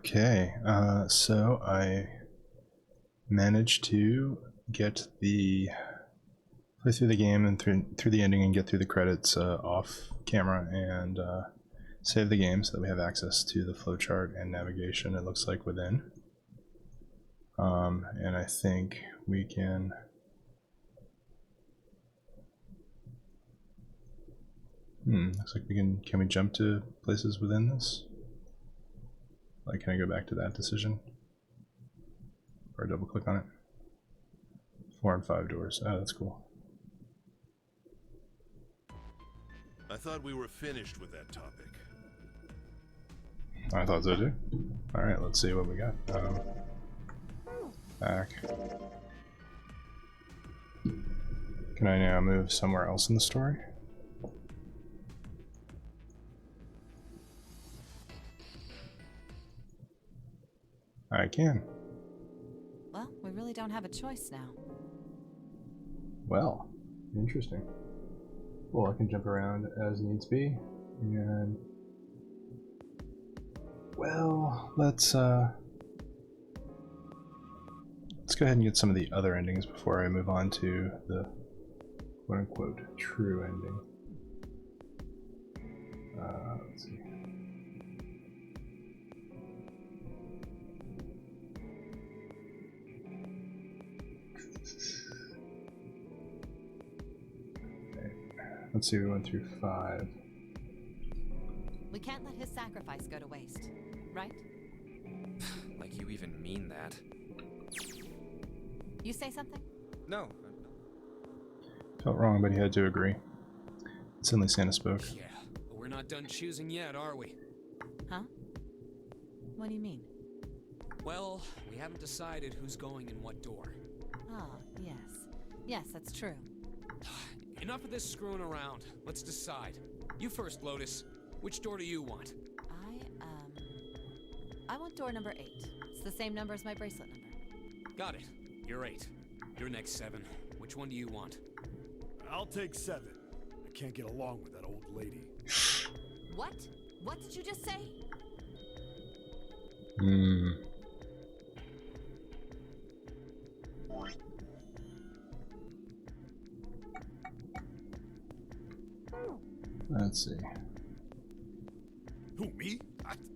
Okay, so I managed to get the play through the game and through the ending and get through the credits off camera and save the game so that we have access to the flowchart and navigation. It looks like within, and I think we can. Looks like we can. Can we jump to places within this? Like, can I go back to that decision? Or double click on it? 4 and 5 doors. Oh, that's cool. I thought we were finished with that topic. I thought so too. Alright, let's see what we got. Back. Can I now move somewhere else in the story? I can. Well, we really don't have a choice now. Well, interesting. Well, I can jump around as needs be, and well, let's go ahead and get some of the other endings before I move on to the quote-unquote true ending. Let's see. Let's see, we went through 5. We can't let his sacrifice go to waste, right? Like you even mean that. You say something? No. Felt wrong, but he had to agree. Suddenly Santa spoke. Yeah, but we're not done choosing yet, are we? Huh? What do you mean? Well, we haven't decided who's going in what door. Ah, yes. Yes, that's true. Enough of this screwing around. Let's decide. You first, Lotus. Which door do you want? I want door number 8. It's the same number as my bracelet number. Got it. You're 8. You're next, 7. Which one do you want? I'll take 7. I can't get along with that old lady. What? What did you just say? Let's see. Who, me?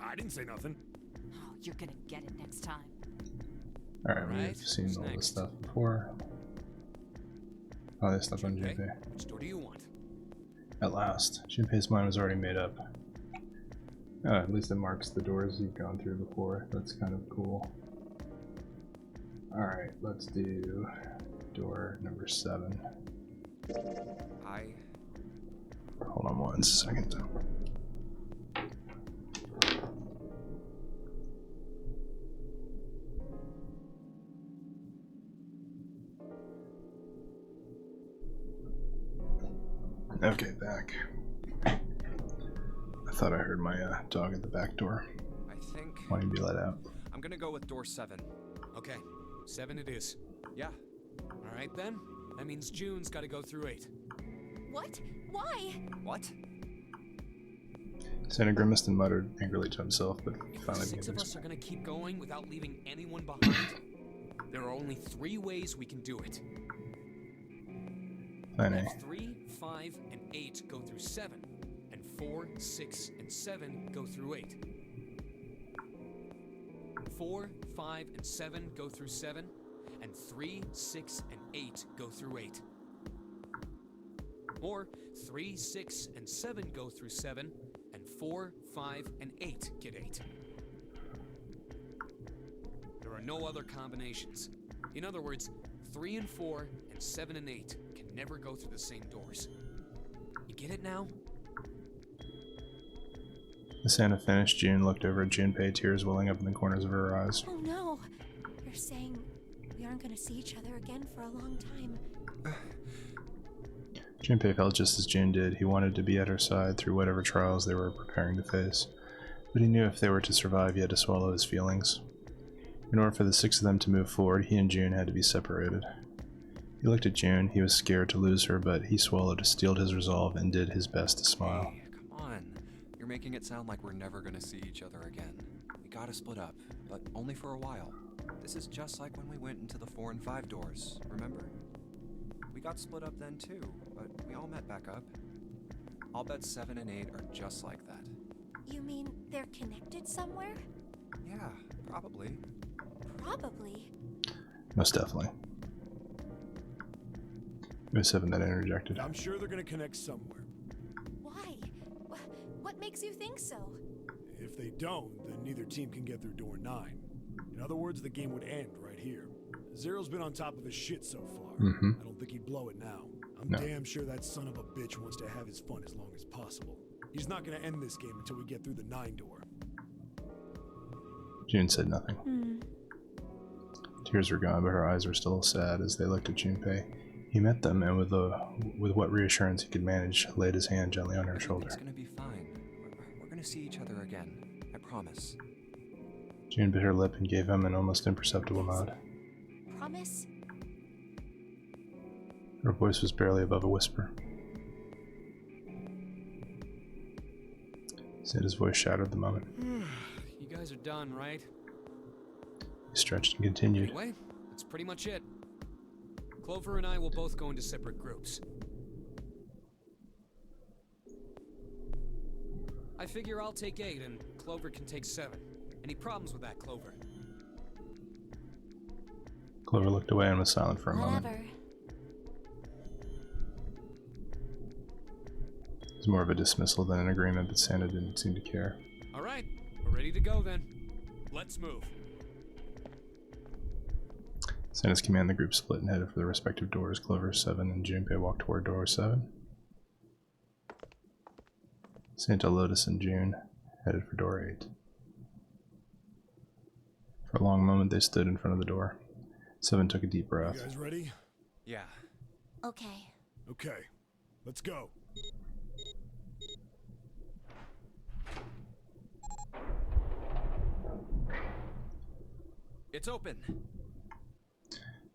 I didn't say nothing. Oh, you're gonna get it next time. Alright, Alright, we've seen who's all this next? stuff before. Oh, this stuff on Junpei, Junpei. which door do you want? At last. Junpei's mind was already made up. At least it marks the doors you've gone through before. That's kind of cool. Alright, let's do door number 7. Hold on 1 second. Okay, back. I thought I heard my dog at the back door I think wanting to be let out. I'm gonna go with door 7. Okay, 7 it is. Yeah. All right then. That means June's got to go through 8. What? Why? What? Santa grimaced and muttered angrily to himself, but If the finally 6 began of to us are gonna keep going without leaving anyone behind, there are only 3 ways we can do it. Plan A. If 3, 5, and 8 go through 7, and 4, 6, and 7 go through 8. 4, 5, and 7 go through 7, and 3, 6, and 8 go through 8. Or 3, 6, and 7 go through 7, and 4, 5, and 8 get 8. There are no other combinations. In other words, 3 and 4 and 7 and 8 can never go through the same doors. You get it now? As Santa finished, June looked over at Junpei, tears welling up in the corners of her eyes. Oh no! You're saying we aren't gonna see each other again for a long time. Junpei felt just as June did. He wanted to be at her side through whatever trials they were preparing to face. But he knew if they were to survive, he had to swallow his feelings. In order for the 6 of them to move forward, he and June had to be separated. He looked at June. He was scared to lose her, but he steeled his resolve and did his best to smile. Hey, come on. You're making it sound like we're never gonna see each other again. We We gotta split up, but only for a while. This is just like when we went into the 4 and 5 doors, remember? We got split up then too, but we all met back up. I'll bet 7 and 8 are just like that. You mean they're connected somewhere? Yeah, probably. Probably. Most definitely. It was 7 that interjected. I'm sure they're gonna connect somewhere. Why? What makes you think so? If they don't, then neither team can get through door 9. In other words, the game would end right here. Zero's been on top of his shit so far. I don't think he'd blow it now. I'm damn sure that son of a bitch wants to have his fun as long as possible. He's not gonna end this game until we get through the 9 door. June said nothing. Tears were gone, but her eyes were still sad as they looked at Junpei. He met them, and with what reassurance he could manage, laid his hand gently on her shoulder. It's gonna be fine. We're gonna see each other again. I promise. June bit her lip and gave him an almost imperceptible nod. Promise? Her voice was barely above a whisper. Santa's voice shattered the moment. You guys are done, right? He stretched and continued. Anyway, that's pretty much it. Clover and I will both go into separate groups. I figure I'll take 8 and Clover can take 7. Any problems with that, Clover? Clover looked away and was silent for a moment. Whatever. It was more of a dismissal than an agreement, but Santa didn't seem to care. All right, we're ready to go then. Let's move. Santa's command, the group split and headed for the respective doors. Clover 7 and Junpei walked toward door 7. Santa, Lotus, and June headed for door 8. For a long moment, they stood in front of the door. 7 took a deep breath. You guys ready? Yeah. Okay. Okay. Let's go. It's open.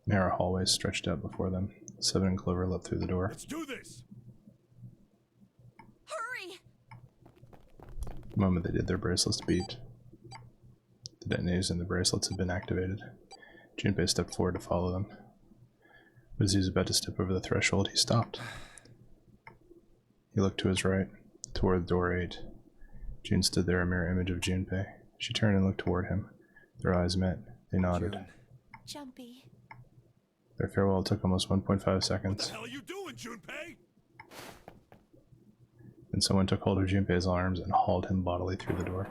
Narrow hallways stretched out before them. 7 and Clover leapt through the door. Let's do this! Hurry! The moment they did, their bracelets beeped. The detonators in the bracelets had been activated. Junpei stepped forward to follow them. But as he was about to step over the threshold, he stopped. He looked to his right, toward door 8. June stood there, a mirror image of Junpei. She turned and looked toward him. Their eyes met. They nodded. June. Jumpy. Their farewell took almost 1.5 What seconds. the hell are you doing, Junpei? Then someone took hold of Junpei's arms and hauled him bodily through the door.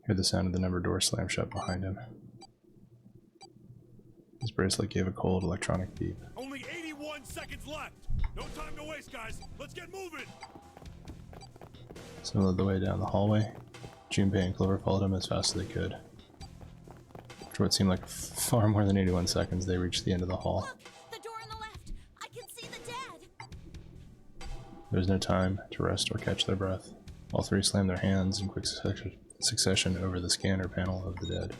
Heard the sound of the number door slam shut behind him. His bracelet gave a cold electronic beep. Only 81 seconds left! No time to waste, guys! Let's get moving! So led the way down the hallway. Junpei and Clover followed him as fast as they could. For what seemed like far more than 81 seconds, they reached the end of the hall. Look! The door on the left! I can see the dead! There was no time to rest or catch their breath. All three slammed their hands in quick succession over the scanner panel of the dead.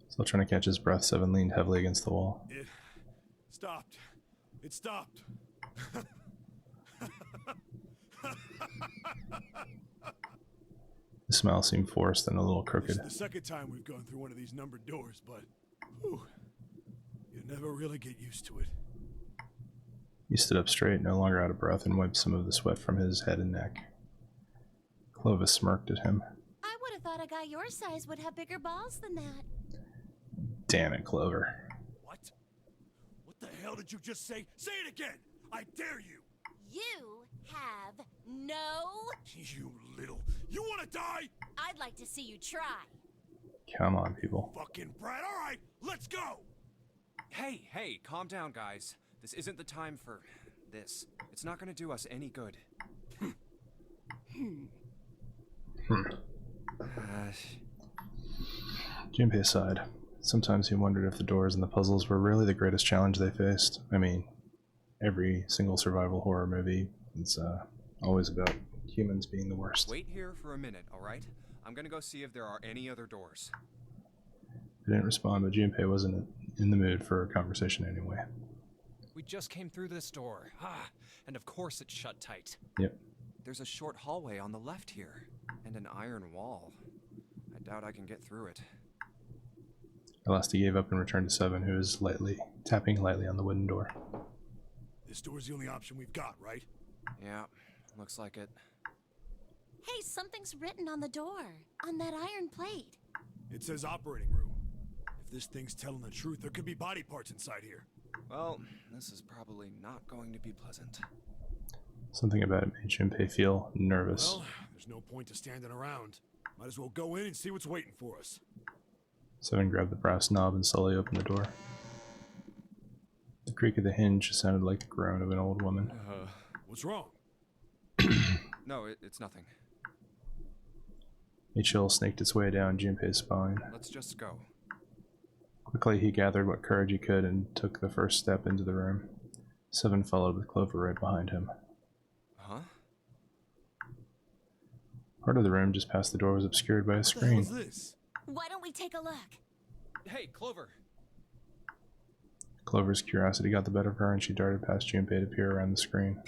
Still trying to catch his breath, 7 leaned heavily against the wall. It stopped. It stopped. The smile seemed forced and a little This crooked. is the second time we've gone through one of these numbered doors, but whew, you never really get used to it. He stood up straight, no longer out of breath, and wiped some of the sweat from his head and neck. Clovis smirked at him. I would have thought a guy your size would have bigger balls than that. Damn it, Clover. What? What the hell did you just say? Say it again! I dare you! You have no... You little... You wanna die? I'd like to see you try. Come on, people. Fucking brat. Alright, let's go! Hey, calm down, guys. This isn't the time for this. It's not gonna do us any good. Junpei sighed. Sometimes he wondered if the doors and the puzzles were really the greatest challenge they faced. I mean, every single survival horror movie is always about humans being the worst. Wait here for a minute, alright? I'm gonna go see if there are any other doors. They didn't respond, but Junpei wasn't in the mood for a conversation anyway. We just came through this door. And of course it's shut tight. Yep. There's a short hallway on the left here, and an iron wall. I doubt I can get through it. At last he gave up and returned to Seven, who was tapping lightly on the wooden door. This door's the only option we've got, right? Yeah, looks like it. Hey, something's written on the door. On that iron plate. It says operating room. If this thing's telling the truth, there could be body parts inside here. Well, this is probably not going to be pleasant. Something about it made Junpei feel nervous. Well, there's no point to standing around. Might as well go in and see what's waiting for us. Seven grabbed the brass knob and slowly opened the door. The creak of the hinge sounded like the groan of an old woman. What's wrong? No, it's nothing. A chill snaked its way down Junpei's spine. Let's just go. Quickly he gathered what courage he could and took the first step into the room. Seven followed with Clover right behind him. Huh? Part of the room just past the door was obscured by a screen. What the hell is this? Why don't we take a look? Hey, Clover! Clover's curiosity got the better of her and she darted past Junpei to peer around the screen.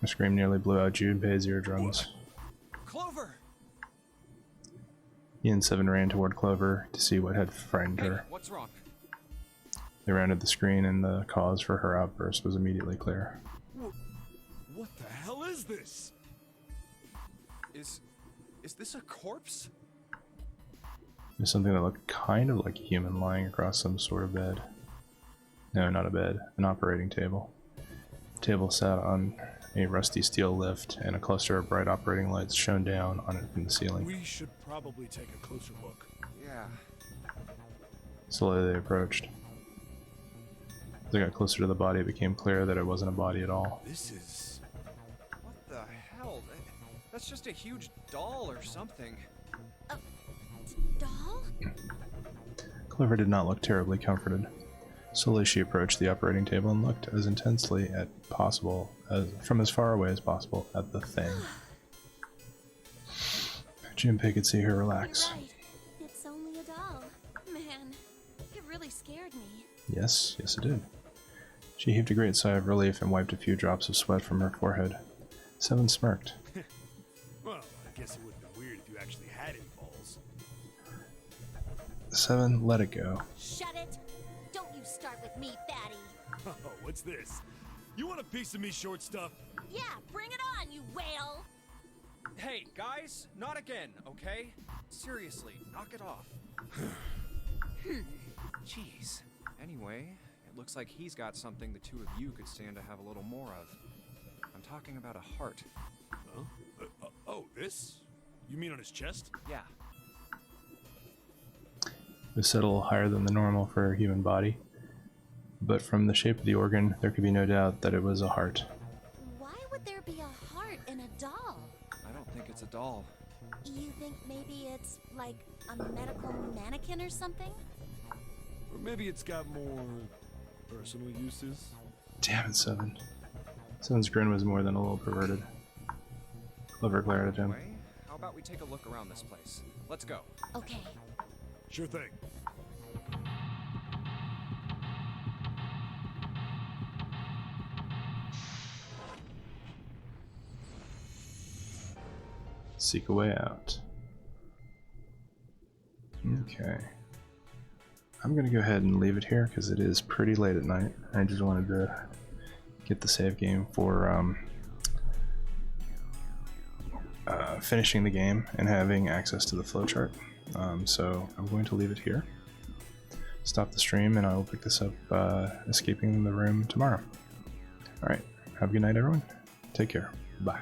Her scream nearly blew out Junpei's eardrums. Clover! He and Seven ran toward Clover to see what had frightened Hey, her. what's wrong? They rounded the screen and the cause for her outburst was immediately clear. What the hell is this? Is this a corpse? There's something that looked kind of like a human lying across some sort of bed. No, not a bed, an operating table. The table sat on a rusty steel lift, and a cluster of bright operating lights shone down on it from the ceiling. We should probably take a closer look. Yeah. Slowly they approached. As they got closer to the body, it became clear that it wasn't a body at all. This is... What the hell? That's just a huge doll or something. Doll? Clover did not look terribly comforted. Slowly she approached the operating table and looked as intensely from as far away as possible at the thing. Junpei could see her relax. You're right. It's only a doll. Man, it really scared me. Yes, it did. She heaved a great sigh of relief and wiped a few drops of sweat from her forehead. Seven smirked. Well, I guess it would have been weird if you actually had any balls. Seven let it go. Shut it! Don't you start with me, fatty! Oh, what's this? You want a piece of me, short stuff? Yeah, bring it on, you whale! Hey, guys, not again, okay? Seriously, knock it off. Jeez. Anyway, it looks like he's got something the two of you could stand to have a little more of. I'm talking about a heart. Huh? Oh, this? You mean on his chest? Yeah. It was set a little higher than the normal for a human body, but from the shape of the organ, there could be no doubt that it was a heart. Why would there be a heart in a doll? I don't think it's a doll. You think maybe it's like a medical mannequin or something? Or maybe it's got more personal uses? Damn it, Seven. Seven's grin was more than a little perverted. Clover glared at him. Anyway, how about we take a look around this place? Let's go. Okay. Sure thing. Seek a way out. Okay. I'm gonna go ahead and leave it here because it is pretty late at night. I just wanted to get the save game for finishing the game and having access to the flowchart. So I'm going to leave it here. Stop the stream and I will pick this up escaping the room tomorrow. Alright, have a good night everyone. Take care. Bye.